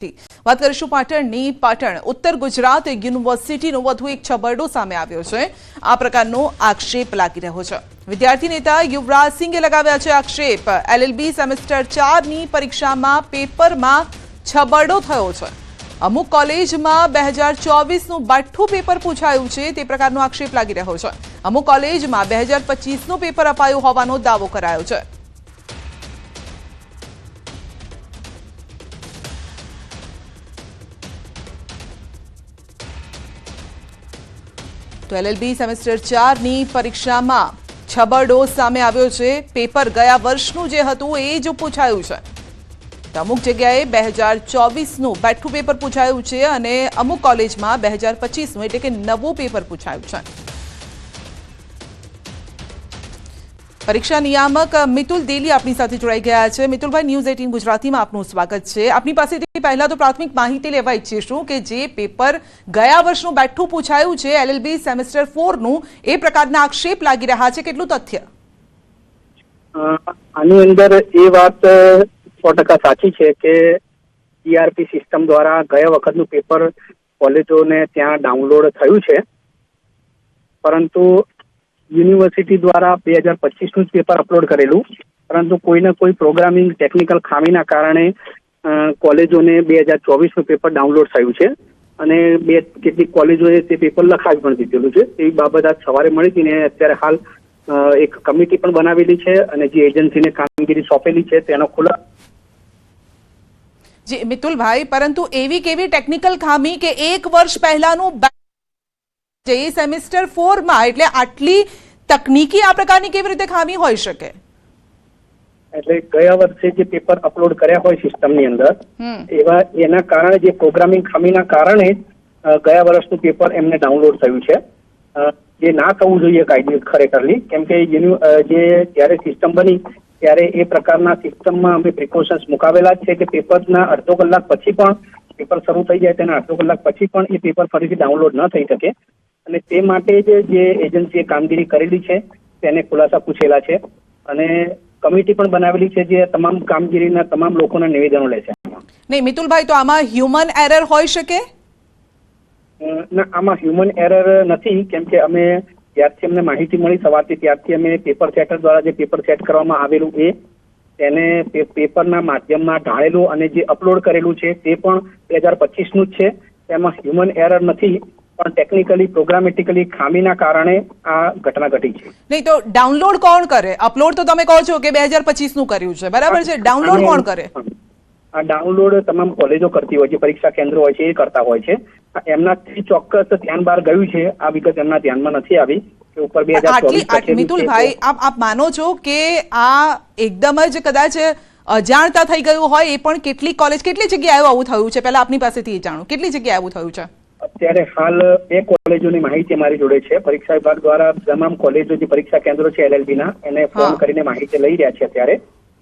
વાત કરીશું પાટણની। પાટણ ઉત્તર ગુજરાત યુનિવર્સિટીનો વધુ એક છબરડો સામે આવ્યો છે। આ પ્રકારનો આક્ષેપ લાગી રહ્યો છે। વિદ્યાર્થી નેતા યુવરાજ સિંઘે લગાવ્યા છે આક્ષેપ। LLB સેમેસ્ટર 4 ની પરીક્ષામાં પેપરમાં છબરડો થયો છે। અમુક કોલેજમાં 2024નું બાઠ્ઠું પેપર પૂછાયું છે તે પ્રકારનો આક્ષેપ લાગી રહ્યો છે। અમુક કોલેજમાં 2025નું પેપર અપાયું હોવાનો દાવો કરાયો છે। तो LLB सेमेस्टर 4 ની પરીક્ષામાં છબરડો સામે આવ્યો છે। પેપર ગયા વર્ષનું જે હતું એ જ પૂછાયું છે। અમુક જગ્યાએ 2024નું બાઠ્ઠું પેપર પૂછાયું છે અને અમુક કોલેજમાં 2025નું એટલે કે નવું પેપર પૂછાયું છે। પરીક્ષા નિયામક મિતુલ દેલી આપણી સાથે જોડાઈ ગયા છે। મિતુલભાઈ, ન્યૂઝ 18 ગુજરાતીમાં આપનું સ્વાગત છે। આપની પાસેથી પહેલા તો પ્રાથમિક માહિતી લેવા ઈચ્છીશું કે જે પેપર ગયા વર્ષનું બાઠ્ઠું પૂછાયું છે LLB સેમેસ્ટર 4 નું, એ પ્રકારના આક્ષેપ લાગી રહ્યા છે, કેટલું તથ્ય? આની અંદર એ વાત 100% સાચી છે કે ERP સિસ્ટમ દ્વારા ગયા વખતનું પેપર કોલેજોને ત્યાં ડાઉનલોડ થયું છે, પરંતુ યુનિવર્સિટી દ્વારા 2025નું જ પેપર અપલોડ કરેલું, પરંતુ કોઈને કોઈ પ્રોગ્રામિંગ ટેકનિકલ ખામીના કારણે કોલેજોને 2024નું પેપર ડાઉનલોડ થયું છે અને કેટલીક કોલેજોએ તે પેપર લખાવી પણ દીધેલું છે। એવી બાબત આજ સવારે મળી હતી ને અત્યારે હાલ એક કમિટી પણ બનાવેલી છે અને જે એજન્સીને કામગીરી સોંપેલી છે તેનો ખુલાસો। જી મિતુલભાઈ, પરંતુ એવી કેવી ટેકનિકલ ખામી કે એક વર્ષ પહેલાનું જે સેમેસ્ટર 4 માં, એટલે આટલી તકનીકી આ પ્રકારની કેવી રીતે ખામી હોઈ શકે? એટલે ગયા વર્ષે જે પેપર અપલોડ કર્યા હોય સિસ્ટમની અંદર એના કારણે જે પ્રોગ્રામિંગ ખામીના કારણે ગયા વર્ષનું પેપર એમને ડાઉનલોડ થયું છે, જે ના થવું જોઈએ કાયદે ખરેખરલી, કેમ કે જે જ્યારે સિસ્ટમ બની ત્યારે એ પ્રકારના સિસ્ટમમાં અમે પ્રિકોશન્સ મુકાવેલા છે કે પેપરના અડધો કલાક પછી પણ પેપર શરૂ થઈ જાય તેના અડધો કલાક પછી પણ એ પેપર ફરીથી ડાઉનલોડ ન થઈ શકે અને તે માટે જ જે એજન્સીએ કામગીરી કરેલી છે તેને ખુલાસા પૂછેલા છે અને કમિટી પણ બનાવેલી છે જે તમામ કામગીરીના તમામ લોકોના નિવેદનો લે છે। નહીં મિતુલભાઈ, તો આમાં હ્યુમન એરર હોઈ શકે? ના, આમાં હ્યુમન એરર નથી, કેમ કે અમે જ્યારથી અમને માહિતી મળી સવારથી ત્યારથી અમે પેપર સેટર દ્વારા જે પેપર સેટ કરવામાં આવેલું તેને પેપરના માધ્યમમાં ઢાળેલું અને જે અપલોડ કરેલું છે તે પણ 2025નું જ છે। તેમાં હ્યુમન એરર નથી, પણ ટેકનિકલી પ્રોગ્રામેટિકલી ખામીના કારણે આ ઘટના ઘટી છે। નહીં તો ડાઉનલોડ કોણ કરે? અપલોડ તો તમે કહો છો કે 2025નું કર્યું છે, બરાબર છે, ડાઉનલોડ કોણ કરે? આ ડાઉનલોડ તમામ કોલેજો કરતી હોય છે, પરીક્ષા કેન્દ્રો હોય છે એ કરતા હોય છે। એમનાથી ચોક્કસ ધ્યાન બહાર ગયું છે, આ વિગત એમના ધ્યાનમાં નથી આવી કે ઉપર 2024। મિતુલભાઈ, આપ માનો છો કે આ એકદમ જ કદાચ અજાણતા થઈ ગયું હોય? એ પણ કેટલી જગ્યાએ આવું થયું છે? પહેલા આપની પાસેથી જાણો, કેટલી જગ્યાએ આવું થયું છે? અત્યારે હાલ 2 કોલેજોની માહિતી અમારી જોડે છે। પરીક્ષા વિભાગ દ્વારા તમામ કોલેજો જે પરીક્ષા કેન્દ્રો છે LLB ના એને ફોન કરીને માહિતી લઈ રહ્યા છે।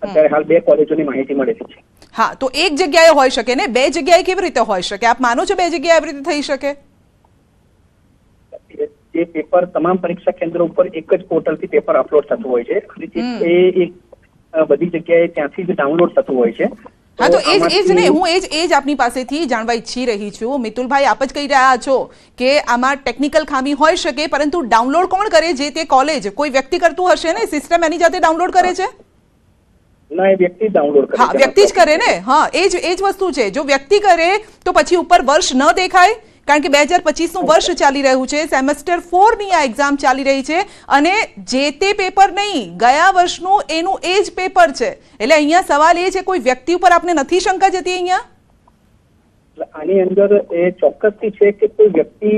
અત્યારે હાલ 2 કોલેજોની માહિતી મળેલી છે। હા, તો એક જગ્યાએ હોઈ શકે ને, 2 જગ્યાએ કેવી રીતે હોઈ શકે? આપ માનો છો 2 જગ્યાએ એવી રીતે થઈ શકે? જે પેપર તમામ પરીક્ષા કેન્દ્રો ઉપર એક જ પોર્ટલથી પેપર અપલોડ થતું હોય છે, એ એક બધી જગ્યાએ ત્યાંથી જ ડાઉનલોડ થતું હોય છે। હા, તો એ જ ને, હું એ જ આપની પાસેથી જાણવા ઈચ્છી રહી છું। મિતુલભાઈ, આપ જ કહી રહ્યા છો કે આમાં ટેકનિકલ ખામી હોઈ શકે, પરંતુ ડાઉનલોડ કોણ કરે? જે તે કોલેજ કોઈ વ્યક્તિ કરતું હશે ને, સિસ્ટમ એની જાતે ડાઉનલોડ કરે છે? ના, એ વ્યક્તિ ડાઉનલોડ કરે। હા, વ્યક્તિ જ કરે ને। હા, એ જ વસ્તુ છે। જો વ્યક્તિ કરે તો પછી ઉપર વર્ષ ન દેખાય, કારણ કે 2025નું વર્ષ ચાલી રહ્યું છે, સેમેસ્ટર 4 ની આ એક્ઝામ ચાલી રહી છે અને જે તે પેપર નહીં, ગયા વર્ષનું એનું એ જ પેપર છે। એટલે અહીંયા સવાલ એ છે, કોઈ વ્યક્તિ ઉપર આપને નથી શંકા જતી અહીંયા? આની અંદર એ ચોક્કસથી છે કે કોઈ વ્યક્તિ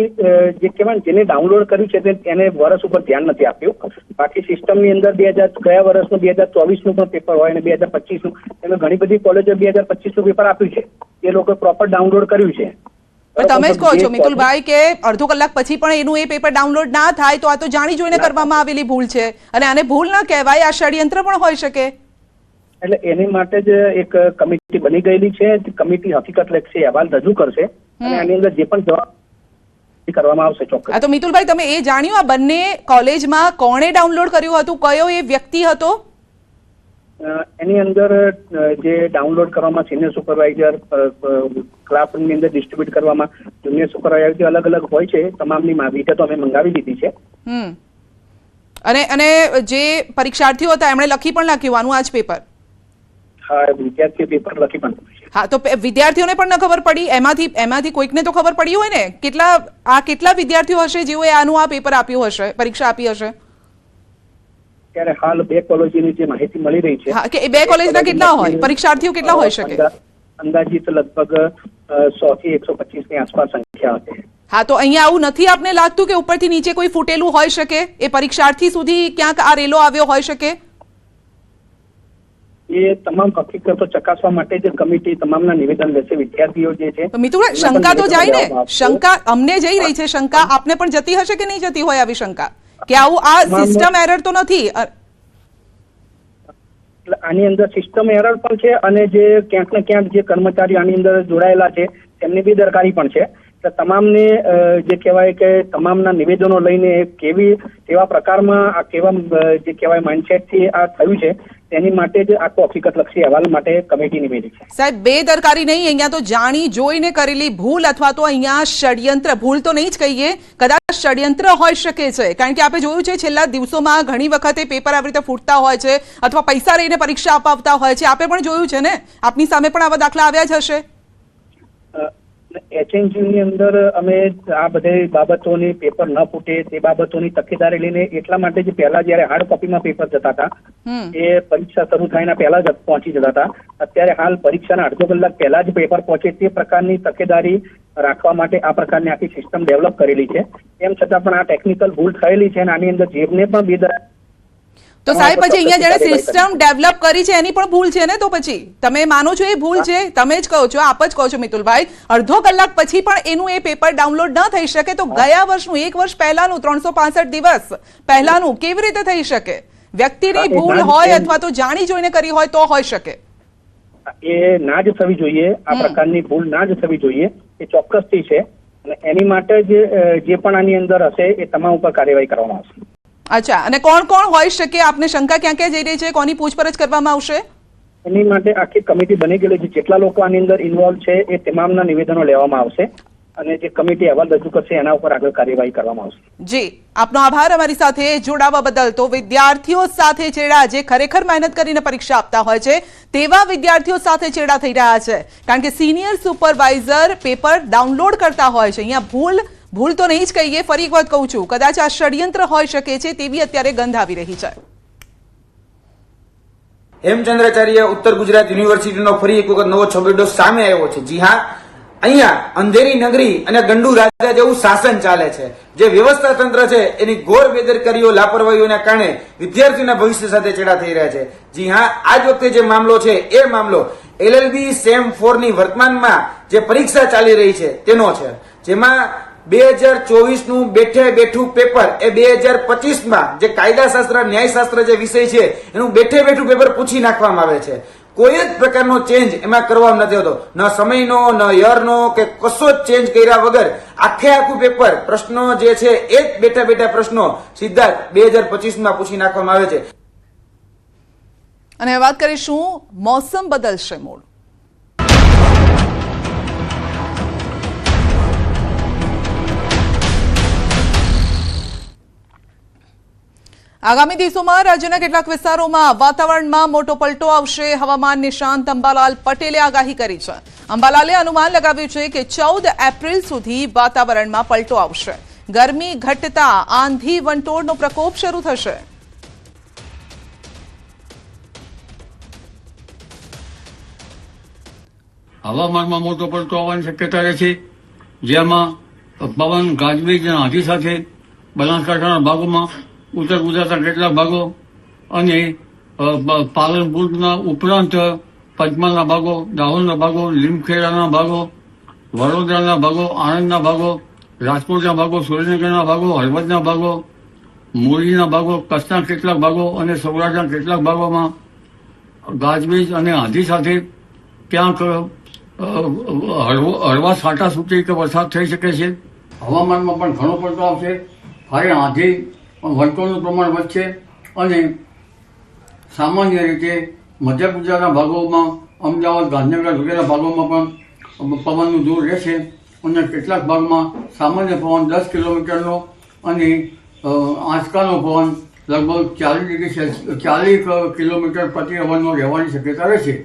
જે કહેવાય જેને ડાઉનલોડ કર્યું છે તેને વર્ષ ઉપર ધ્યાન નથી આપ્યું। બાકી સિસ્ટમની અંદર ગયા વર્ષનું 2024નું પણ પેપર હોય અને 2025નું, એમાં ઘણી બધી કોલેજો 2025નું પેપર આપ્યું છે, એ લોકો પ્રોપર ડાઉનલોડ કર્યું છે। તમે જ કહો છો મિતુલભાઈ કે અડધો કલાક પછી પણ એનું એ પેપર ડાઉનલોડ ના થાય, તો આ તો જાણી જોઈને કરવામાં આવેલી ભૂલ છે અને આને ભૂલ ના કહેવાય, આ ષડયંત્ર પણ હોઈ શકે। એટલે એની માટે જ એક કમિટી બની ગયેલી છે। કમિટી હકીકત લક્ષી અહેવાલ રજૂ કરશે અને આની અંદર જે પણ જવાબ કરવામાં આવશે ચોક્કસ। હા, તો મિતુલભાઈ, તમે એ જાણ્યું આ બંને કોલેજમાં કોણે ડાઉનલોડ કર્યું હતું? કયો એ વ્યક્તિ હતો? એની અંદર જે ડાઉનલોડ કરવામાં સિનિયર સુપરવાઇઝર, ક્લાસરૂમની અંદર ડિસ્ટ્રીબ્યુટ કરવામાં જુનિયર સુપરવાઇઝર અલગ અલગ હોય છે. તમામની વિગતો અમે મંગાવી દીધી છે. અને જે પરીક્ષાર્થીઓ હતા એમણે લખી પણ નાખ્યું આનું આ જ પેપર? હા, વિદ્યાર્થીઓ પેપર લખી પણ નાખ્યું છે. હા, તો વિદ્યાર્થીઓને પણ ન ખબર પડી? એમાંથી કોઈકને તો ખબર પડી હોય ને? કેટલા વિદ્યાર્થીઓ હશે જેઓએ આનું આ પેપર આપ્યું હશે, પરીક્ષા આપી હશે? ત્યારે હાલ 2 કોલેજોની જે માહિતી મળી રહી છે. હા, કે 2 કોલેજના કેટલા હોય પરીક્ષાર્થીઓ, કેટલા હોઈ શકે? અંદાજિત લગભગ 100 થી 125 ની આસપાસ સંખ્યા હશે. હા, તો અહીંયા આવું નથી આપને લાગતું કે ઉપરથી નીચે કોઈ ફૂટેલું હોઈ શકે? એ પરીક્ષાર્થી સુધી ક્યાંક આ રેલો આવ્યો હોઈ શકે? એ તમામ હકીકતો ચકાસવા માટે જે કમિટી તમામના નિવેદન લેશે. વિદ્યાર્થીઓ જે છે મિતુભાઈ, શંકા તો જાય ને? શંકા અમને જઈ રહી છે, શંકા આપને પણ જતી હશે કે નહીં જતી હોય આવી શંકા કે આવું આ સિસ્ટમ એરર તો નથી? આની અંદર સિસ્ટમ એરર પણ છે અને જે ક્યાંક ને ક્યાંક જે કર્મચારી આની અંદર જોડાયેલા છે તેમની બેદરકારી પણ છે. તમામને જે કહેવાય કે તમામના નિવેદનો લઈને કેવા પ્રકારમાં આ કેવા જે કહેવાય માઇન્ડસેટથી આ થયું છે તેની માટે જ આખો હકીકતલક્ષી અહેવાલ માટે કમિટી નિમેલી છે. સાહેબ, બેદરકારી નહીં, અહીંયા તો જાણી જોઈને કરેલી ભૂલ અથવા તો અહીંયા ષડયંત્ર, ભૂલ તો નહીં જ કહીએ, કદાચ ષડયંત્ર હોઈ શકે છે. કારણ કે આપણે જોયું છે છેલ્લા દિવસોમાં ઘણી વખતે પેપર આવી રીતે ફૂટતા હોય છે અથવા પૈસા લઈને પરીક્ષા અપાવતા હોય છે. આપણે પણ જોયું છે ને, આપની સામે પણ આવા દાખલા આવ્યા જ હશે. HNG ની અંદર અમે આ બધી બાબતોની પેપર ન ફૂટે તે બાબતોની તકેદારી લઈને એટલા માટે જ પહેલા જયારે હાર્ડ કોપીમાં પેપર જતા હતા એ પરીક્ષા શરૂ થાય પહેલા જ પહોંચી જતા હતા. અત્યારે હાલ પરીક્ષાના અડધો કલાક પહેલા જ પેપર પહોંચે તે પ્રકારની તકેદારી રાખવા માટે આ પ્રકારની આખી સિસ્ટમ ડેવલપ કરેલી છે. એમ છતાં પણ આ ટેકનિકલ ભૂલ થયેલી છે અને આની અંદર જેમને પણ બેદરકારી. તો સાહેબ, પછી અહીંયા જેને સિસ્ટમ ડેવલપ કરી છે એની પણ ભૂલ છે ને? તો પછી તમે માનો છો એ ભૂલ છે? તમે જ કહો છો, આપ જ કહો છો મિતુલભાઈ, અડધો કલાક પછી પણ એનું એ પેપર ડાઉનલોડ ન થઈ શકે તો ગયા વર્ષનું, 1 વર્ષ પહેલાનું, 365 દિવસ પહેલાનું કેવી રીતે થઈ શકે? વ્યક્તિની ભૂલ હોય અથવા તો જાણી જોઈને કરી હોય તો હોઈ શકે. એ ના જ થવી જોઈએ. આ પ્રકારની ભૂલ ના જ થવી જોઈએ. એ ચોક્કસથી છે અને એની માટે જે પણ આની અંદર હશે એ તમામ ઉપર કાર્યવાહી કરવામાં આવશે. અચ્છા, અને કોણ હોઈ શકે? આપને શંકા ક્યાં ક્યાં જઈ રહી છે? કોની પૂછપરછ કરવામાં આવશે? એની માટે આખી કમિટી બની ગયેલી છે. જેટલા લોકો આની અંદર ઇન્વોલ્વ છે એ તમામના નિવેદનો લેવામાં આવશે અને જે કમિટી અહેવાલ રજૂ કરશે એના ઉપર આગળ કાર્યવાહી કરવામાં આવશે. જી, આપનો આભાર અમારી સાથે જોડાવા બદલ. તો વિદ્યાર્થીઓ સાથે છેડા, જે ખરેખર મહેનત કરીને પરીક્ષા આપતા હોય છે તેવા વિદ્યાર્થીઓ સાથે છેડા થઈ રહ્યા છે. કારણ કે સિનિયર સુપરવાઇઝર પેપર ડાઉનલોડ કરતા હોય છે. અહીંયા ભૂલ તો નહીં જ કહીએ, ફરી એક વખત કહું છું, કદાચ આ ષડયંત્ર હોઈ શકે છે તેવી અત્યારે ગંધ આવી રહી છે. હેમચંદ્રાચાર્ય ઉત્તર ગુજરાત યુનિવર્સિટીનો ફરી એક વખત નવો છબરડો સામે આવ્યો છે. જી હા, અહીંયા અંધેરી નગરી અને ગંડુ રાજા જેવું શાસન ચાલે છે. જે વ્યવસ્થા તંત્ર છે એની ઘોર બેદરકારીઓ, લાપરવાહીઓના કારણે વિદ્યાર્થીઓના ભવિષ્ય સાથે ચેડા થઈ રહ્યા છે. જી હા, આજ વખતે જે મામલો છે એ મામલો LLB સેમ 4 ની વર્તમાનમાં જે પરીક્ષા ચાલી રહી છે તેનો છે. જેમાં 2024 નું બેઠું પેપર એ 2025માં જે કાયદાશાસ્ત્ર, ન્યાયશાસ્ત્ર જે વિષય છે એનું બેઠું પેપર પૂછી નાખવામાં આવે છે. કોઈ જ પ્રકારનો ચેન્જ એમાં કરવામાં નથી હોતો. ન સમયનો, ન યરનો કે કશો જ ચેન્જ કર્યા વગર આખું પેપર, પ્રશ્નો જે છે એ જ બેઠા પ્રશ્નો સીધા 2025માં પૂછી નાખવામાં આવે છે. અને વાત કરીશું, મોસમ બદલશે મૂળ. આગામી દિવસોમાં રાજ્યના કેટલાક વિસ્તારોમાં વાતાવરણમાં મોટો પલટો આવશે. હવામાન નિષ્ણાંત અંબાલાલ પટેલે આગાહી કરી છે. અંબાલાલે અનુમાન લગાવ્યું છે કે 14 એપ્રિલ સુધી વાતાવરણમાં પલટો આવશે. ગરમી ઘટતા આંધી વંટોળનો પ્રકોપ શરૂ થશે. હવામાનમાં મોટો પલટો આવવાની શક્યતા રહે છે, જેમાં પવન, ગાજવીજ અને આંધી સાથે બનાસકાંઠાના ભાગોમાં, ઉત્તર ગુજરાતના કેટલાક ભાગો અને પાલનપુરના ઉપરાંત પંચમહાલના ભાગો, દાહોદના ભાગો, લીમખેડાના ભાગો, વડોદરાના ભાગો, આણંદના ભાગો, રાજકોટના ભાગો, સુરેન્દ્રનગરના ભાગો, હળવદના ભાગો, મોરબીના ભાગો, કચ્છના કેટલાક ભાગો અને સૌરાષ્ટ્રના કેટલાક ભાગોમાં ગાજવીજ અને આંધી સાથે ક્યાંક હળવા છાંટા છૂટી કે વરસાદ થઈ શકે છે. હવામાનમાં પણ ઘણો પલટો આવશે. ભારે આંધી, વંટોળનું પ્રમાણ વધશે અને સામાન્ય રીતે મધ્ય ગુજરાતના ભાગોમાં અમદાવાદ, ગાંધીનગર વગેરે ભાગોમાં પણ પવનનું જોર રહેશે અને કેટલાક ભાગમાં સામાન્ય પવન 10 કિલોમીટરનો અને આંચકાનો પવન લગભગ 40 કિલોમીટર પ્રતિ અવરનો રહેવાની શક્યતા રહેશે.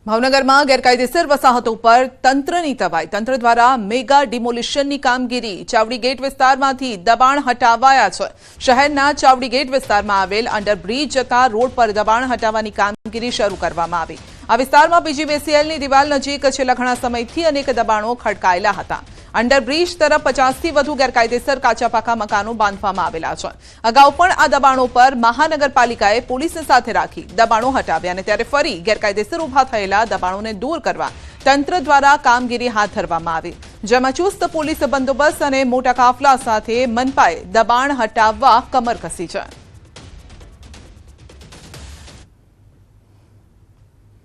ભાવનગરમાં ગેરકાયદેસર વસાહતો પર તંત્રની તવાઈ. તંત્ર દ્વારા મેગા ડિમોલિશનની કામગીરી. ચાવડી ગેટ વિસ્તારમાંથી દબાણ હટાવાયા છે. શહેરના ચાવડી ગેટ વિસ્તારમાં આવેલ અંડરબ્રિજ જતા રોડ પર દબાણ હટાવવાની કામગીરી શરૂ કરવામાં આવી. આ વિસ્તારમાં પીજીવીસીએલની દિવાલ નજીક છેલ્લા ઘણા સમયથી અનેક દબાણો ખડકાયેલા હતા. અંડરબ્રિજ તરફ 50થી વધુ ગેરકાયદેસર કાચા પાકા મકાનો બાંધવામાં આવેલા છે. અગાઉ પણ આ દબાણો પર મહાનગરપાલિકાએ પોલીસને સાથે રાખી દબાણો હટાવ્યા અને ત્યારે ફરી ગેરકાયદેસર ઉભા થયેલા દબાણોને દૂર કરવા તંત્ર દ્વારા કામગીરી હાથ ધરવામાં આવી, જેમાં ચુસ્ત પોલીસ બંદોબસ્ત અને મોટા કાફલા સાથે મનપાએ દબાણ હટાવવા કમર કસી છે.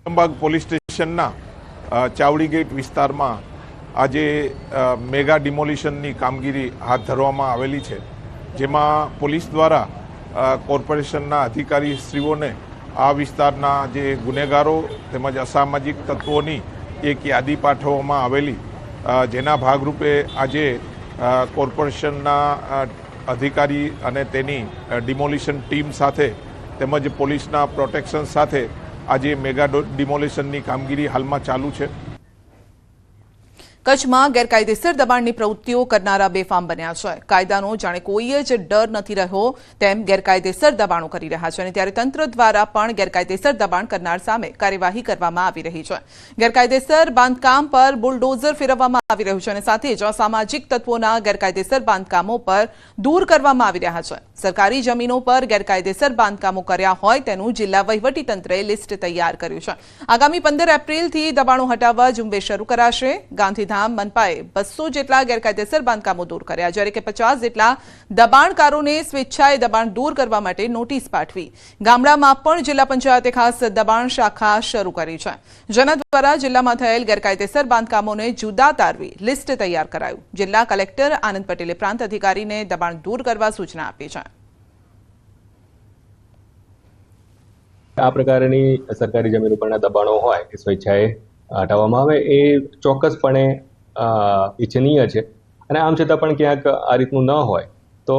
અલમબાગ પોલીસ સ્ટેશનના ચાવડી ગેટ વિસ્તારમાં આજે મેગા ડિમોલિશનની કામગીરી હાથ ધરવામાં આવેલી છે, જેમાં પોલીસ દ્વારા કોર્પોરેશનના અધિકારીશ્રીઓને આ વિસ્તારના જે ગુનેગારો તેમજ અસામાજિક તત્વોની એક યાદી પાઠવવામાં આવેલી, જેના ભાગરૂપે આજે કોર્પોરેશનના અધિકારી અને તેની ડિમોલિશન ટીમ સાથે તેમજ પોલીસના પ્રોટેક્શન સાથે આજે મેગા ડિમોલિશનની કામગીરી હાલમાં ચાલુ છે. કચ્છમાં ગેરકાયદેસર દબાણની પ્રવૃત્તિઓ કરનારા બેફામ બન્યા છે. કાયદાનો જાણે કોઈ જ ડર નથી રહ્યો તેમ ગેરકાયદેસર દબાણો કરી રહ્યા છે અને ત્યારે તંત્ર દ્વારા પણ ગેરકાયદેસર દબાણ કરનાર સામે કાર્યવાહી કરવામાં આવી રહી છે. ગેરકાયદેસર બાંધકામ પર બુલડોઝર ફેરવવામાં આવી રહ્યું છે અને સાથે જ અસામાજિક તત્વોના ગેરકાયદેસર બાંધકામો પર દૂર કરવામાં આવી રહ્યા છે. સરકારી જમીનો પર ગેરકાયદેસર બાંધકામો કર્યા હોય તેનું જિલ્લા વહીવટીતંત્રએ લિસ્ટ તૈયાર કર્યું છે. આગામી 15 એપ્રિલથી દબાણો હટાવવા ઝુંબેશ શરૂ કરાશે. ગાંધીધામ મનપાએ 200 જેટલા ગેરકાયદેસર બાંધકામો દૂર કર્યા, જ્યારે કે 50 જેટલા દબાણકારોને સ્વેચ્છાએ દબાણ દૂર કરવા માટે નોટિસ પાઠવી. ગામડામાં પણ જિલ્લા પંચાયતે ખાસ દબાણ શાખા શરૂ કરી છે, જેના દ્વારા જિલ્લામાં થયેલ ગેરકાયદેસર બાંધકામોને જુદા તારવી લિસ્ટ તૈયાર કરાયું. જિલ્લા કલેક્ટર આનંદ પટેલે પ્રાંત અધિકારીને દબાણ દૂર કરવા સૂચના આપી છે. આ પ્રકારની સરકારી જમીન ઉપરના દબાણો હોય એ સ્વેચ્છાએ હટાવવામાં આવે એ ચોક્કસપણે ઇચ્છનીય છે અને આમ છતાં પણ ક્યાંક આ રીતનું ન હોય તો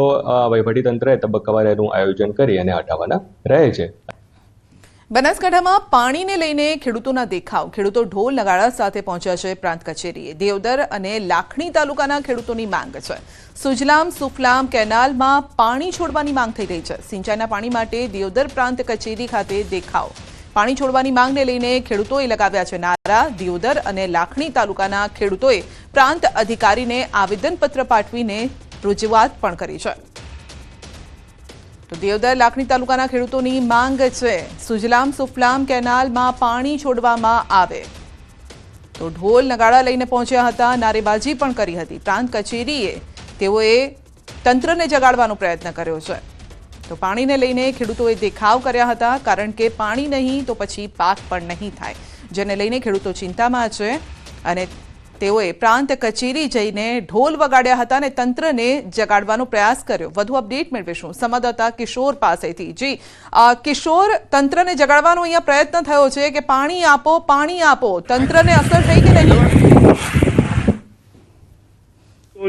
વહીવટીતંત્રએ તબક્કાવાર એનું આયોજન કરી અને હટાવવાના રહે છે. બનાસકાંઠામાં પાણીને લઈને ખેડૂતોના દેખાવ. ખેડૂતો ઢોલ નગાડા સાથે પહોંચ્યા છે પ્રાંત કચેરીએ. દેવદર અને લાખણી તાલુકાના ખેડૂતોની માંગ છે. સુજલામ સુફલામ કેનાલમાં પાણી છોડવાની માંગ થઈ રહી છે. સિંચાઈના પાણી માટે દેવદર પ્રાંત કચેરી ખાતે દેખાવ. પાણી છોડવાની માંગને લઈને ખેડૂતોએ લગાવ્યા છે નારા. દિયોદર અને લાખણી તાલુકાના ખેડૂતોએ પ્રાંત અધિકારીને આવેદનપત્ર પાઠવીને રજૂઆત પણ કરી છે. તો દિયોદર લાખણી તાલુકાના ખેડૂતોની માંગ છે સુજલામ સુફલામ કેનાલમાં પાણી છોડવામાં આવે. તો ઢોલ નગાડા લઈને પહોંચ્યા હતા, નારેબાજી પણ કરી હતી. પ્રાંત કચેરીએ તેઓએ તંત્રને જગાડવાનો પ્રયત્ન કર્યો છે. તો પાણીને લઈને ખેડૂતોએ દેખાવ કર્યા હતા, કારણ કે પાણી નહીં તો પછી પાક પણ નહીં થાય, જેને લઈને ખેડૂતો ચિંતામાં છે અને તેઓએ પ્રાંત કચેરી જઈને ઢોલ વગાડ્યા હતા અને તંત્રને જગાડવાનો પ્રયાસ કર્યો. વધુ અપડેટ મેળવીશું સંવાદદાતા કિશોર પાસેથી. જી કિશોર, તંત્રને જગાડવાનો અહીંયા પ્રયત્ન થયો છે કે પાણી આપો, પાણી આપો, તંત્રને અસર થઈ કે નહીં?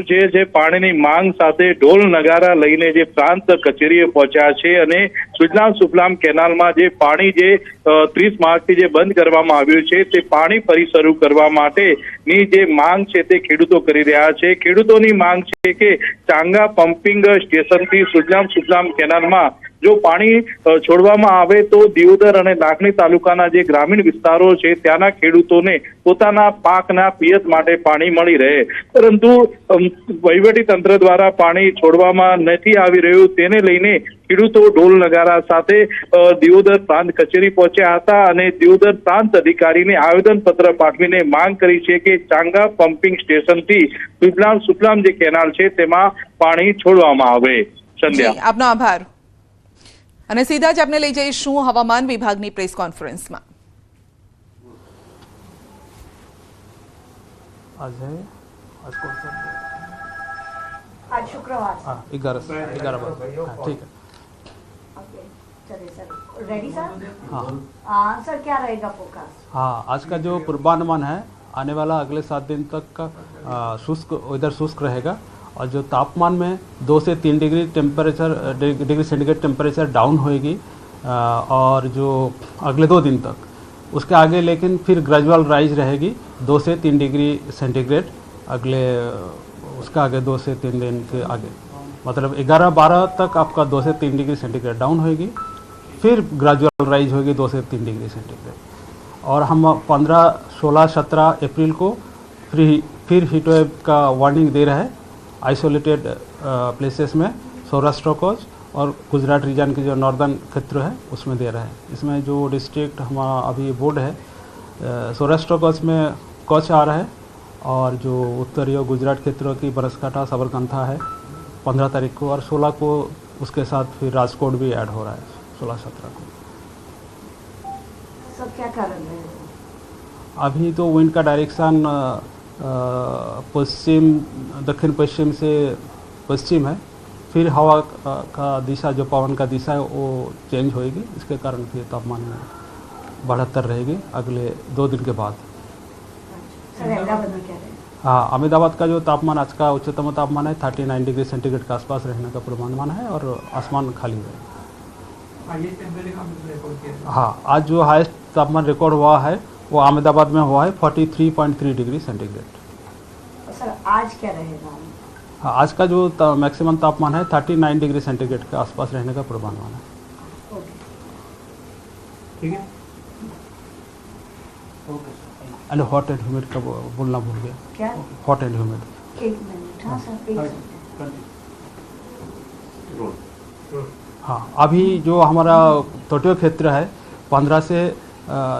જે પાણીની માંગ સાથે ઢોલ નગારા લઈને જે પ્રાંત કચેરીએ પહોંચ્યા છે અને સુજલામ સુફલામ કેનાલમાં જે પાણી જે 30 માર્ચથી જે બંધ કરવામાં આવ્યું છે તે પાણી ફરી શરૂ કરવા માટેની જે માંગ છે તે ખેડૂતો કરી રહ્યા છે. ખેડૂતોની માંગ છે કે ચાંગા પમ્પિંગ સ્ટેશનથી સુજલામ સુફલામ કેનાલમાં જો પાણી છોડવામાં આવે તો દિયોદર અને લાખણી તાલુકાના જે ગ્રામીણ વિસ્તારો છે ત્યાંના ખેડૂતોને પોતાના પાકના પિયત માટે પાણી મળી રહે, પરંતુ વહીવટી તંત્ર દ્વારા પાણી છોડવામાં નથી આવી રહ્યું. તેને લઈને ખેડૂતો ઢોલ નગારા સાથે દિયોદર પ્રાંત કચેરી પહોંચ્યા હતા અને દિયોદર પ્રાંત અધિકારીને આવેદનપત્ર પાઠવીને માંગ કરી છે કે ચાંગા પમ્પિંગ સ્ટેશનથી સુજલામ સુફલામ જે કેનાલ છે તેમાં પાણી છોડવામાં આવે. સંધ્યા, આપનો આભાર. અને સીધા જ આપણે લઈ જઈશું હવામાન વિભાગની પ્રેસ કોન્ફરન્સમાં. आज शुक्रवार 11 ठीक है करें सर। Ready sir? हाँ सर क्या रहेगा फोरकास्ट? हाँ, आज का जो पूर्वानुमान है आने वाला अगले 7 दिन तक का शुष्क वेदर शुष्क रहेगा और जो तापमान में 2 से 3 डिग्री सेंटीग्रेड टेम्परेचर डाउन होएगी और जो अगले 2 दिन तक उसके आगे लेकिन फिर ग्रेजुअल राइज रहेगी 2 से 3 डिग्री सेंटीग्रेड अगले उसका आगे 2 से 3 दिन के आगे मतलब 11-12 तक आपका 2 से 3 डिग्री सेंटीग्रेड डाउन होएगी फिर ग्रेजुअल राइज होगी 2 से 3 डिग्री सेंटीग्रेड और हम 15, 16, 17 अप्रैल को फिर हीट वेव का वार्निंग दे रहे हैं आइसोलेटेड प्लेसेस में सौराष्ट्र कोस्ट और गुजरात रीजन के जो नॉर्दर्न क्षेत्र है उसमें दे रहे हैं। इसमें जो डिस्ट्रिक्ट हमारा अभी बोर्ड है सौराष्ट्र कोस्ट में कच्छ आ रहा है और जो उत्तरीय गुजरात क्षेत्र की बनासकांठा साबरकांठा है 15 तारीख को और 16 को उसके साथ फिर राजकोट भी ऐड हो रहा है 16-17 को। सब क्या कारण है? अभी तो विंड का डायरेक्शन पश्चिम दक्षिण पश्चिम से पश्चिम है फिर हवा का दिशा जो पवन का दिशा है वो चेंज होएगी इसके कारण फिर तापमान में बढ़ोत्तर रहेगी अगले 2 दिन के बाद। सर अहमदाबाद में क्या रहेगा? हाँ, अहमदाबाद का जो तापमान आज का उच्चतम तापमान है 39 डिग्री सेंटीग्रेड के आसपास रहने का पूर्वानुमान है और आसमान खाली है। हाँ, आज जो हाईएस्ट तापमान रिकॉर्ड हुआ है वो अहमदाबाद में हुआ है 43.3 डिग्री सेंटीग्रेड। सर आज क्या रहेगा? हाँ, आज का जो मैक्सिमम तापमान है 39 डिग्री सेंटीग्रेड के आसपास रहने का पूर्वानुमान है। ठीक है। एंड हॉट एंड ह्यूमिड का बोलना भूल गया। क्या? Hot and humid. 1 मिनट। हाँ सर, 1 सेकंड। हाँ, अभी जो हमारा तटीय क्षेत्र है 15 से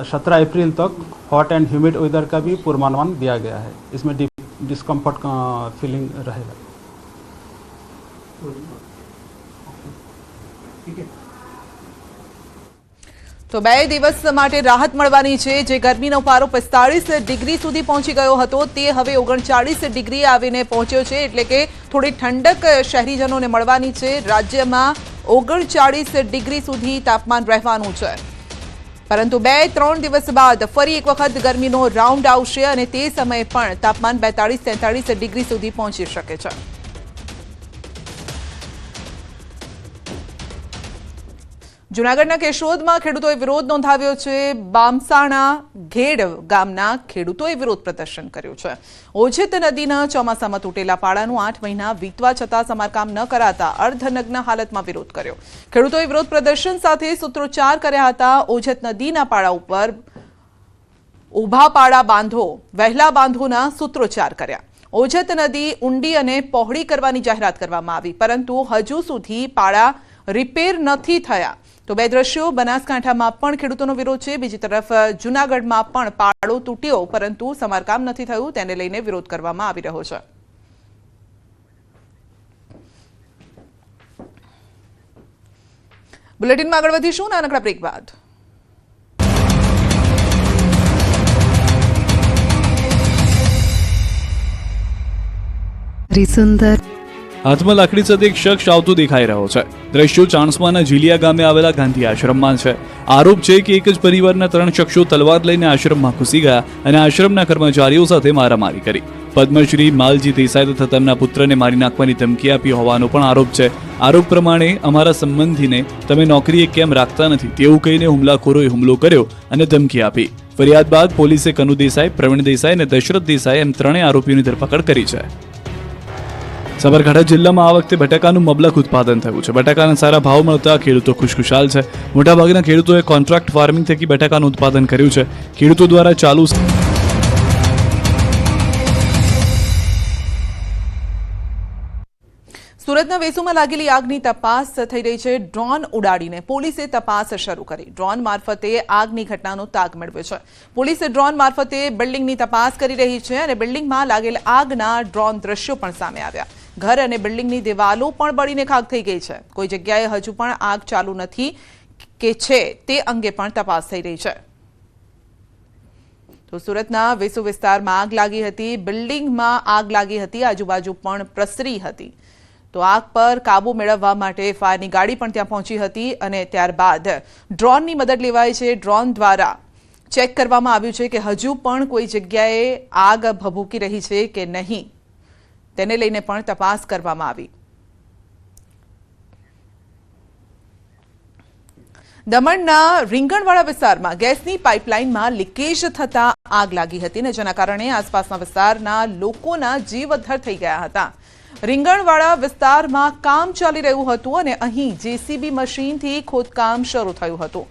17 अप्रैल तक हॉट एंड ह्यूमिड वेदर का भी पूर्वानुमान दिया गया है। इसमें डिस्कम्फर्ट का फीलिंग रहेगा। તો 2 દિવસ માટે રાહત મળવાની છે જે ગરમીનો પારો 45 ડિગ્રી સુધી પહોંચી ગયો હતો તે હવે 39 ડિગ્રી આવીને પહોંચ્યો છે એટલે કે થોડી ઠંડક શહેરીજનોને મળવાની છે। રાજ્યમાં 39 ડિગ્રી સુધી તાપમાન રહેવાનું છે પરંતુ 2-3 દિવસ બાદ ફરી એક વખત ગરમીનો રાઉન્ડ આવશે અને તે સમયે પણ તાપમાન 42-43 ડિગ્રી સુધી પહોંચી શકે છે। જૂનાગઢના કેશોદમાં ખેડૂતોએ વિરોધ નોંધાવ્યો છે। બામસાણા ઘેડ ગામના ખેડૂતોએ વિરોધ પ્રદર્શન કર્યું છે। ઓજત નદીના ચોમાસામાં તૂટેલા પાળાનું 8 મહિના વીતવા છતાં સમારકામ ન કરાતા અર્ધનગ્ન હાલતમાં વિરોધ કર્યો। ખેડૂતોએ વિરોધ પ્રદર્શન સાથે સૂત્રોચ્ચાર કર્યા હતા। ઓજત નદીના પાળા ઉપર ઊભા પાળા બાંધો વહેલા બાંધોના સૂત્રોચ્ચાર કર્યા। ઓજત નદી ઊંડી અને પહોળી કરવાની જાહેરાત કરવામાં આવી પરંતુ હજુ સુધી પાળા રિપેર નથી થયા। તો 2 દ્રશ્યો બનાસકાંઠામાં પણ ખેડૂતોનો વિરોધ છે। બીજી તરફ જૂનાગઢમાં પણ પાળો તૂટ્યો પરંતુ સમારકામ નથી થયું તેને લઈને વિરોધ કરવામાં આવી રહ્યો છે। બુલેટિનમાં આગળ વધીશું નાનકડા બ્રેક બાદ। સુંદર હાથમાં લાકડી સાથે એક શખ્સ આવતો દેખાઈ રહ્યો છે। દ્રશ્યો ચાણસ્માના ઝીલિયા ગામે આવેલા ગાંધી આશ્રમમાં છે। આરોપ છે કે એક જ પરિવારના 3 શખ્સો તલવાર લઈને આશ્રમમાં ઘૂસી ગયા અને આશ્રમના કર્મચારીઓ સાથે મારામારી કરી। પદ્મશ્રી માલજી દેસાઈ તથા તેમના પુત્રને મારી નાખવાની ધમકી આપી હોવાનો પણ આરોપ છે। આરોપ પ્રમાણે અમારા સંબંધીને તમે નોકરીએ કેમ રાખતા નથી તેવું કહીને હુમલાખોરોએ હુમલો કર્યો અને ધમકી આપી। ફરિયાદ બાદ પોલીસે કનુ દેસાઈ, પ્રવીણ દેસાઈ અને દશરથ દેસાઈ એમ 3 આરોપીઓની ધરપકડ કરી છે। સાબરકાંઠા જિલ્લામાં આ વખતે બટાકાનું મબલક ઉત્પાદન થયું છે। બટાકાના સારા ભાવ મળતા ખેડૂતો ખુશખુશાલ છે। મોટાભાગના ખેડૂતોએ કોન્ટ્રાક્ટ ફાર્મિંગ થકી બટાકાનું ઉત્પાદન કર્યું છે। ખેડૂતો દ્વારા ચાલુ સુરતના વેસુમાં લાગેલી આગની તપાસ થઈ રહી છે। ડ્રોન ઉડાડીને પોલીસે તપાસ શરૂ કરી। ડ્રોન મારફતે આગની ઘટનાનો તાગ મેળવ્યો છે। પોલીસે ડ્રોન મારફતે બિલ્ડિંગની તપાસ કરી રહી છે અને બિલ્ડિંગમાં લાગેલ આગના ડ્રોન દ્રશ્યો પણ સામે આવ્યા। ઘર અને બિલ્ડિંગની દિવાલો પણ બળીને ખાક થઈ ગઈ છે। કોઈ જગ્યાએ હજુ પણ આગ ચાલુ નથી કે છે તે અંગે પણ તપાસ થઈ રહી છે। તો સુરતના વેસુ વિસ્તારમાં આગ લાગી હતી। બિલ્ડિંગમાં આગ લાગી હતી, આજુબાજુ પણ પ્રસરી હતી। તો આગ પર કાબુ મેળવવા માટે ફાયરની ગાડી પણ ત્યાં પહોંચી હતી અને ત્યારબાદ ડ્રોનની મદદ લેવાઈ છે. ડ્રોન દ્વારા ચેક કરવામાં આવ્યું છે કે હજુ પણ કોઈ જગ્યાએ આગ ભભૂકી રહી છે કે નહીં, તેને લઈને પણ તપાસ કરવામાં આવી. દમણના રીંગણવાડા વિસ્તારમાં ગેસની પાઇપલાઇનમાં લીકેજ થતા આગ લાગી હતી અને જેના કારણે આસપાસના વિસ્તારના લોકોના જીવ અદ્ધર થઈ ગયા હતા. રીંગણવાડા વિસ્તારમાં કામ ચાલી રહ્યું હતું અને અહીં જેસીબી મશીનથી ખોદકામ શરૂ થયું હતું.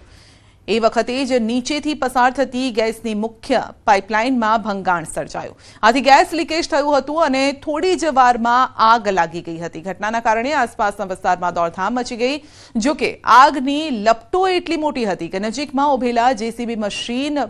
એ વખતે જ નીચેથી પસાર થતી ગેસની મુખ્ય પાઇપલાઇનમાં ભંગાણ સર્જાયું. આથી ગેસ લીકેજ થયું હતું અને થોડી જ વારમાં આગ લાગી ગઈ હતી. ઘટનાના કારણે આસપાસના વિસ્તારમાં દોડધામ મચી ગઈ. જોકે આગની લપટો એટલી મોટી હતી કે નજીકમાં ઉભેલા જેસીબી મશીન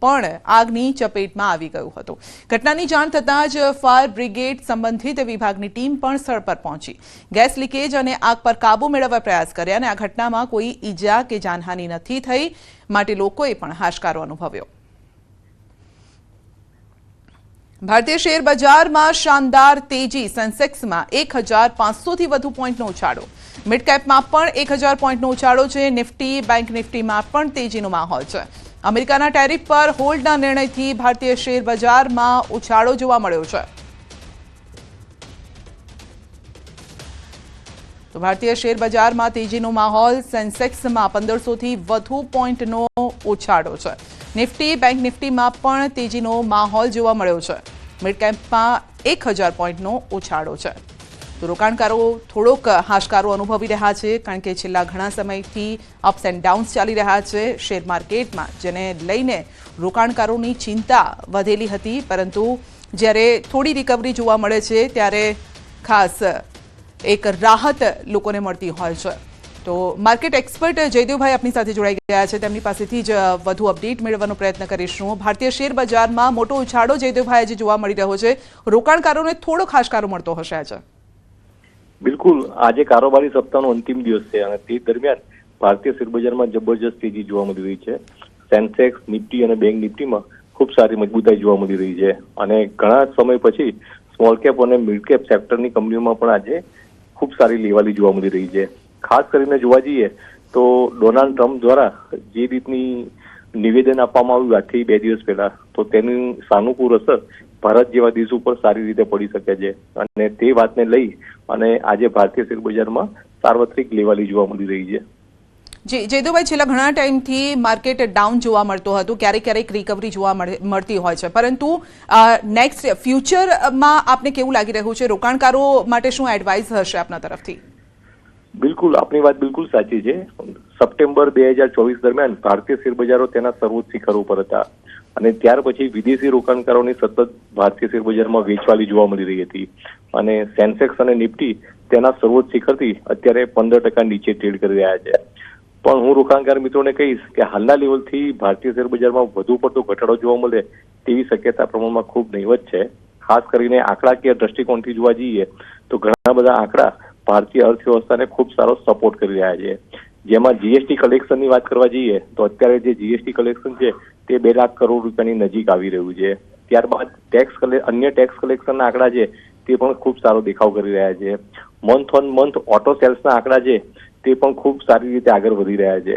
પણ આગની ચપેટમાં આવી ગયું હતું. ઘટનાની જાણ થતાં જ ફાયર બ્રિગેડ સંબંધિત વિભાગની ટીમ પણ સ્થળ પર પહોંચી ગેસ લીકેજ અને આગ પર કાબુ મેળવવા પ્રયાસ કર્યા અને આ ઘટનામાં કોઈ ઈજા કે જાનહાનિ નથી થઈ, માટે લોકોએ પણ હાશકારો અનુભવ્યો. ભારતીય શેર બજારમાં શાનદાર તેજી. સેન્સેક્સમાં 1500થી વધુ પોઈન્ટનો ઉછાળો. મિડ કેપમાં પણ 1000 પોઈન્ટનો ઉછાળો છે. નિફ્ટી, બેંક નિફ્ટીમાં પણ તેજીનો માહોલ છે. અમેરિકાના ટેરિફ પર હોલ્ડના નિર્ણયથી ભારતીય શેર બજારમાં ઉછાળો જોવા મળ્યો છે. તો ભારતીય શેર બજારમાં તેજીનો માહોલ. સેન્સેક્સમાં 1500થી વધુ પોઈન્ટનો ઉછાળો છે. નિફ્ટી, બેંક નિફ્ટીમાં પણ તેજીનો માહોલ જોવા મળ્યો છે. મિડ કેપમાં 1000 પોઈન્ટનો ઉછાળો છે. તો રોકાણકારો થોડોક હાશકારો અનુભવી રહ્યા છે, કારણ કે છેલ્લા ઘણા સમયથી અપ્સ એન્ડ ડાઉન્સ ચાલી રહ્યા છે શેર માર્કેટમાં, જેને લઈને રોકાણકારોની ચિંતા વધેલી હતી. પરંતુ જ્યારે થોડી રિકવરી જોવા મળે છે ત્યારે ખાસ એક રાહત લોકોને મળતી હોય છે. તો માર્કેટ એક્સપર્ટ જયદેવભાઈ આપણી સાથે જોડાઈ ગયા છે, તેમની પાસેથી જ વધુ અપડેટ મેળવવાનો પ્રયત્ન કરીશું. ભારતીય શેર બજારમાં મોટો ઉછાળો જયદેવભાઈ આજે જોવા મળી રહ્યો છે. રોકાણકારોને થોડો ખાસકારો મળતો હશે આજે. બિલકુલ, આજે કારોબારી સપ્તાહનો અંતિમ દિવસ છે અને તે દરમિયાન ભારતીય શેરબજારમાં જબરજસ્ત તેજી જોવા મળી રહી છે. સેન્સેક્સ, નિફ્ટી અને બેંક નિફ્ટીમાં ખૂબ સારી મજબૂતાઈ જોવા મળી રહી છે અને ઘણા સમય પછી સ્મોલ કેપ અને મિડ કેપ સેક્ટરની કંપનીઓમાં પણ આજે ખૂબ સારી લેવાલી જોવા મળી રહી છે. ખાસ કરીને જોવા જઈએ તો ડોનાલ્ડ ટ્રમ્પ દ્વારા જે રીતની નિવેદન આપવામાં આવ્યું આજથી 2 દિવસ પહેલા, તો તેની સાનુકૂળ અસર ભારત જેવા દેશ ઉપર સારી રીતે પડી શકે છે અને તે વાતને લઈ અને આજે ભારતીય શેર બજારમાં સાર્વત્રિક લેવાલી જોવા મળી રહી છે. જી જયદેવભાઈ, છેલ્લા ઘણા ટાઈમથી માર્કેટ ડાઉન જોવા મળતું હતું, ક્યારેક રિકવરી જોવા મળતી હોય છે, પરંતુ નેક્સ્ટ ફ્યુચરમાં આપને કેવું લાગી રહ્યું છે? રોકાણકારો માટે શું એડવાઇસ હશે આપના તરફથી? બિલકુલ, આપની વાત બિલકુલ સાચી છે. સપ્ટેમ્બર 2024 દરમિયાન ભારતીય શેર બજારો તેના સર્વોચ્ચ શિખર ઉપર હતા અને ત્યાર પછી વિદેશી રોકાણકારોની સતત ભારતીય શેર બજારમાં વેચવાલી જોવા મળી રહી હતી અને સેન્સેક્સ અને નિફ્ટી તેના સર્વોચ્ચ શિખરથી અત્યારે 15% નીચે ટ્રેડ કરી રહ્યા છે. પણ હું રોકાણકાર મિત્રોને કહીશ કે હાલના લેવલથી ભારતીય શેર બજારમાં વધુ પડતો ઘટાડો જોવા મળે તેવી શક્યતા પ્રમાણમાં ખૂબ નહીવત છે. ખાસ કરીને આંકડાકીય દ્રષ્ટિકોણથી જોવા જઈએ તો ઘણા બધા આંકડા ભારતીય અર્થવ્યવસ્થાને ખૂબ સારો સપોર્ટ કરી રહ્યા છે. જેમાં જીએસટી કલેક્શનની વાત કરવા જઈએ તો અત્યારે જે જીએસટી કલેક્શન છે તે 2 લાખ કરોડ રૂપિયાની નજીક આવી રહ્યું છે. ત્યારબાદ અન્ય ટેક્સ કલેક્શનના આંકડા છે તે પણ ખૂબ સારો દેખાવ કરી રહ્યા છે. મંથ ઓન મંથ ઓટો સેલ્સના આંકડા છે તે પણ ખૂબ સારી રીતે આગળ વધી રહ્યા છે.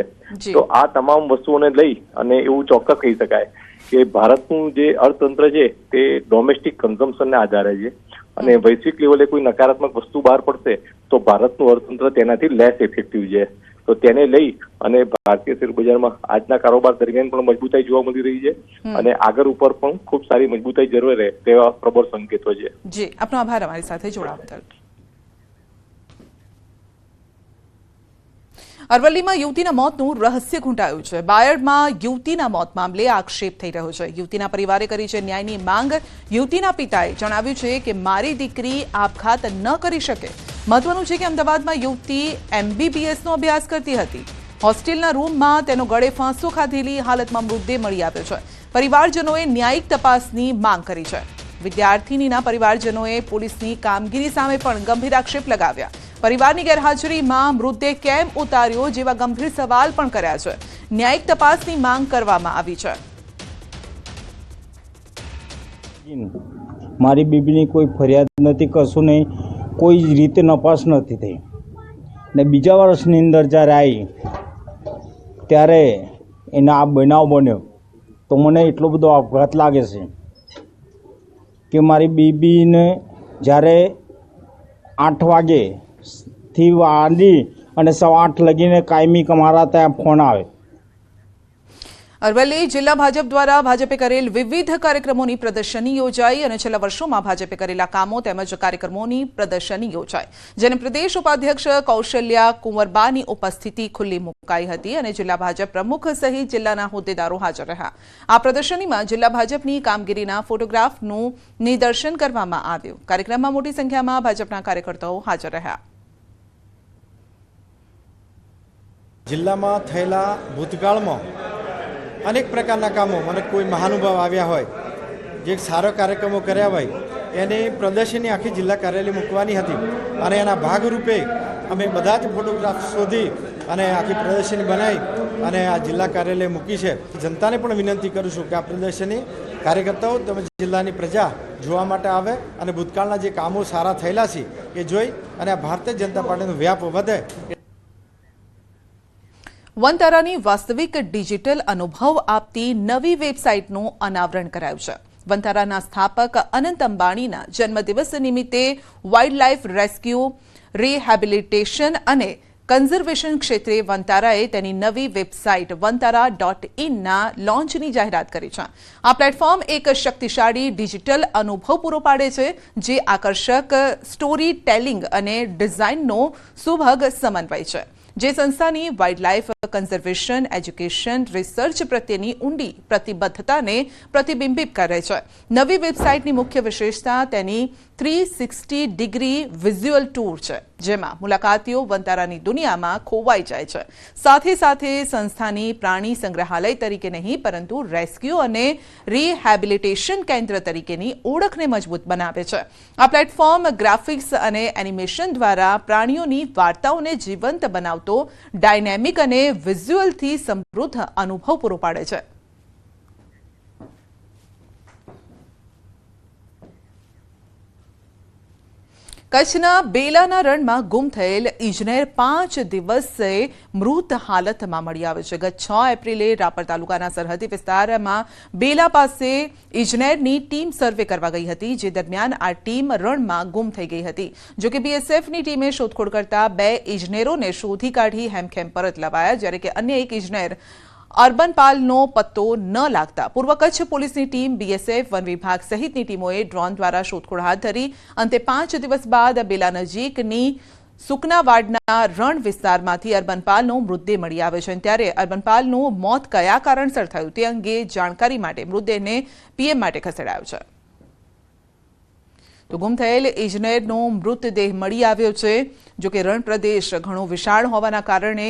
તો આ તમામ વસ્તુઓને લઈ અને એવું ચોક્કસ કહી શકાય કે ભારતનું જે અર્થતંત્ર છે તે ડોમેસ્ટિક કન્ઝમ્પશનને આધારે છે અને વૈશ્વિક લેવલે કોઈ નકારાત્મક વસ્તુ બહાર પડશે તો ભારતનું અર્થતંત્ર તેનાથી લેસ ઇફેક્ટિવ છે. તો તેને લઈ અને ભારતીય શેર બજારમાં આજના કારોબાર દરમિયાન પણ મજબૂતાઈ જોવા મળી રહી છે અને આગળ ઉપર પણ ખૂબ સારી મજબૂતાઈ જરૂર રહે તેવા પ્રબળ સંકેતો છે. જી, આપનો આભાર અમારી સાથે જોડાવા બદલ. અરવલ્લીમાં યુવતીના મોતનું રહસ્ય ઘૂંટાયું છે. બાયડમાં યુવતીના મોત મામલે આક્ષેપ થઈ રહ્યો છે. યુવતીના પરિવારે કરી છે ન્યાયની માંગ. યુવતીના પિતાએ જણાવ્યું છે કે મારી દીકરી આપઘાત ન કરી શકે. મહત્વનું છે કે અમદાવાદમાં યુવતી MBBSનો અભ્યાસ કરતી હતી. હોસ્ટેલના રૂમમાં તેનો ગળે ફાંસો ખાધેલી હાલતમાં મૃતદેહ મળી આવ્યો છે. પરિવારજનોએ ન્યાયિક તપાસની માંગ કરી છે. વિદ્યાર્થીનીના પરિવારજનોએ પોલીસની કામગીરી સામે પણ ગંભીર આક્ષેપ લગાવ્યા. પરિવારની ગેરહાજરીમાં મૃતદેહ કેમ ઉતાર્યો જેવા ગંભીર સવાલ પણ કર્યા છે. ન્યાયિક તપાસની માંગ કરવામાં આવી છે. મારી બીબીની કોઈ ફરિયાદ નથી, કશું નહીં. કોઈ જ રીતે નપાસ નથી થઈ ને બીજા વર્ષની અંદર જ્યારે આવી ત્યારે એને આ બનાવ બન્યો તો મને એટલો બધો આપઘાત લાગે છે કે મારી બીબીને જ્યારે 8 વાગ્યાથી વાંધી અને 8:15 લગીને કાયમી અમારા ત્યાં ફોન આવે. અરવલ્લી જિલ્લા ભાજપ દ્વારા ભાજપે કરેલ વિવિધ કાર્યક્રમોની પ્રદર્શની યોજાઈ અને છેલ્લા વર્ષોમાં ભાજપે કરેલા કામો તેમજ કાર્યક્રમોની પ્રદર્શની યોજાઈ, જેને પ્રદેશ ઉપાધ્યક્ષ કૌશલ્યા કુંવરબાની ઉપસ્થિતિ ખુલ્લી મુકાઈ હતી અને જિલ્લા ભાજપ પ્રમુખ સહિત જિલ્લાના હોદ્દેદારો હાજર રહ્યા. આ પ્રદર્શનીમાં જિલ્લા ભાજપની કામગીરીના ફોટોગ્રાફનું નિદર્શન કરવામાં આવ્યું. કાર્યક્રમમાં મોટી સંખ્યામાં ભાજપના કાર્યકર્તાઓ હાજર રહ્યા. જિલ્લામાં થયેલા ભૂતકાળમાં અનેક પ્રકારના કામો, મને કોઈ મહાનુભાવ આવ્યા હોય જે સારા કાર્યક્રમો કર્યા હોય એની પ્રદર્શની આખી જિલ્લા કાર્યાલય મૂકવાની હતી અને એના ભાગરૂપે અમે બધા જ ફોટોગ્રાફ શોધી અને આખી પ્રદર્શની બનાવી અને આ જિલ્લા કાર્યાલય મૂકી છે. જનતાને પણ વિનંતી કરું છું કે આ પ્રદર્શની કાર્યકર્તાઓ તેમજ જિલ્લાની પ્રજા જોવા માટે આવે અને ભૂતકાળના જે કામો સારા થયેલા છે એ જોઈ અને આ ભારતીય જનતા પાર્ટીનો વ્યાપ વધે. વનતારાની વાસ્તવિક ડિજિટલ અનુભવ આપતી નવી વેબસાઇટનું અનાવરણ કરાયું છે. વનતારાના સ્થાપક અનંત અંબાણીના જન્મદિવસ નિમિત્તે વાઇલ્ડ લાઇફ રેસ્ક્યુ, રિહેબિલિટેશન અને કન્ઝર્વેશન ક્ષેત્રે વનતારાએ તેની નવી વેબસાઇટ વનતારા.in લોન્ચની જાહેરાત કરી છે. આ પ્લેટફોર્મ એક શક્તિશાળી ડિજિટલ અનુભવ પૂરો પાડે છે જે આકર્ષક સ્ટોરી ટેલિંગ અને ડિઝાઇનનો સુભગ સમન્વય છે, જે સંસ્થાની wild life conservation, education, research પ્રત્યેની ઊંડી પ્રતિબદ્ધતાને પ્રતિબિંબિત કરે છે. નવી વેબસાઇટની મુખ્ય વિશેષતા તેની 360 ડિગ્રી વિઝ્યુઅલ ટૂર છે, જેમાં મુલાકાતીઓ વનતારાની દુનિયામાં ખોવાઈ જાય છે. સાથે સાથે સંસ્થાની પ્રાણી સંગ્રહાલય તરીકે નહીં પરંતુ રેસ્ક્યુ અને રિહેબિલિટેશન કેન્દ્ર તરીકેની ઓળખને મજબૂત બનાવે છે. આ પ્લેટફોર્મ ગ્રાફિક્સ અને એનિમેશન દ્વારા પ્રાણીઓની વાર્તાઓને જીવંત બનાવતો ડાયનેમિક અને વિઝ્યુઅલથી સમૃદ્ધ અનુભવ પૂરો પાડે છે. કચ્છના બેલાના રણમાં ગુમ થયેલ ઇજનેર 5 દિવસે મૃત હાલતમાં મળી આવ્યો છે. ગત 6 એપ્રિલે રાપર તાલુકાના સરહદી વિસ્તારમાં બેલા પાસે ઇજનેરની ટીમ સર્વે કરવા ગઈ હતી, જે દરમિયાન આ ટીમ રણમાં ગુમ થઈ ગઈ હતી. જોકે બીએસએફની ટીમે શોધખોળ કરતા 2 ઇજનેરોને શોધી કાઢી હેમખેમ પરત લવાયા, જ્યારે કે અન્ય એક ઇજનેર અર્બનપાલનો પત્તો ન લાગતા પૂર્વ કચ્છ પોલીસની ટીમ, બીએસએફ, વન વિભાગ સહિતની ટીમોએ ડ્રોન દ્વારા શોધખોળ હાથ ધરી. અંતે 5 દિવસ બાદ બેલા નજીકની સુકનાવાડના રણ વિસ્તારમાંથી અર્બનપાલનો મૃતદેહ મળી આવ્યો છે. ત્યારે અર્બનપાલનું મોત કયા કારણસર થયું તે અંગે જાણકારી માટે મૃતદેહને પીએમ માટે ખસેડાયો છે. તો ગુમ થયેલ ઇજનેરનો મૃતદેહ મળી આવ્યો છે. જો કે રણ પ્રદેશ ઘણો વિશાળ હોવાના કારણે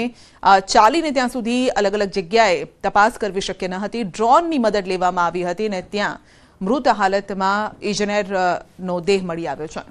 ચાલીને ત્યાં સુધી અલગ અલગ જગ્યાએ તપાસ કરવી શક્ય ન હતી. ડ્રોનની મદદ લેવામાં આવી હતી અને ત્યાં મૃત હાલતમાં ઇજનેરનો દેહ મળી આવ્યો છે.